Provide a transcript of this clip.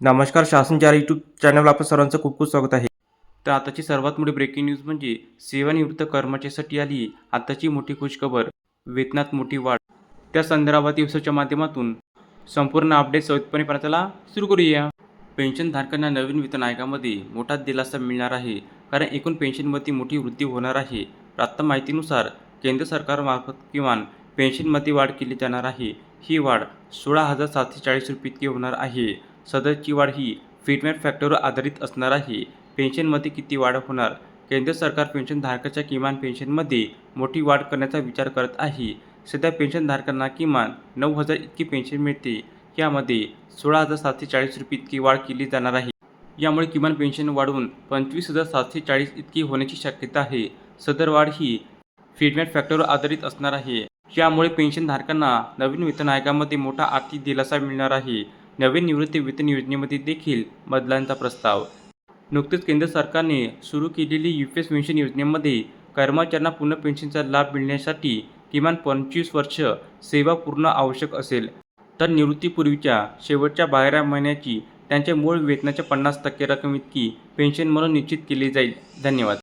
नमस्कार. शासन 4 यूट्यूब चॅनलवर आपलं सर्वांचं खूप खूप स्वागत आहे. तर आताची सर्वात मोठी ब्रेकिंग न्यूज म्हणजे सेवानिवृत्त कर्मचाऱ्यांसाठी आली आताची मोठी खुशखबर, वेतनात मोठी वाढ. त्या संदर्भात या माध्यमातून संपूर्ण अपडेट सविस्तरपणे पाहण्याला सुरू करूया. पेन्शनधारकांना नवीन वेतन आयोगामध्ये मोठा दिलासा मिळणार आहे, कारण एकूण पेन्शनमध्ये मोठी वृद्धी होणार आहे. प्राप्त माहितीनुसार केंद्र सरकारमार्फत किमान पेन्शनमध्ये वाढ केली जाणार आहे. ही वाढ 16,740 रुपये इतकी होणार आहे. सदरची वाढ ही फिटमेट फॅक्टरवर आधारित असणार आहे. पेन्शनमध्ये किती वाढ होणार? केंद्र सरकार पेन्शनधारकाच्या किमान पेन्शनमध्ये मोठी वाढ करण्याचा विचार करत आहे. सध्या पेन्शनधारकांना किमान 9,000 इतकी पेन्शन मिळते. यामध्ये 16,740 रुपये इतकी वाढ केली जाणार आहे. यामुळे किमान पेन्शन वाढून 25,740 इतकी होण्याची शक्यता आहे. सदर वाढ ही फिटमेट फॅक्टरवर आधारित असणार आहे. यामुळे पेन्शनधारकांना नवीन वेतन आयोगामध्ये मोठा आर्थिक दिलासा मिळणार आहे. नवीन निवृत्ती वेतन योजनेमध्ये देखील बदलांचा प्रस्ताव. नुकतेच केंद्र सरकारने सुरू केलेली यूपीएस पेन्शन योजनेमध्ये कर्मचाऱ्यांना पुन्हा पेन्शनचा लाभ मिळण्यासाठी किमान 25 वर्ष सेवा पूर्ण आवश्यक असेल, तर निवृत्तीपूर्वीच्या शेवटच्या 12 महिन्याची त्यांच्या मूळ वेतनाच्या 50% रक्कम इतकी पेन्शन म्हणून निश्चित केली जाईल. धन्यवाद.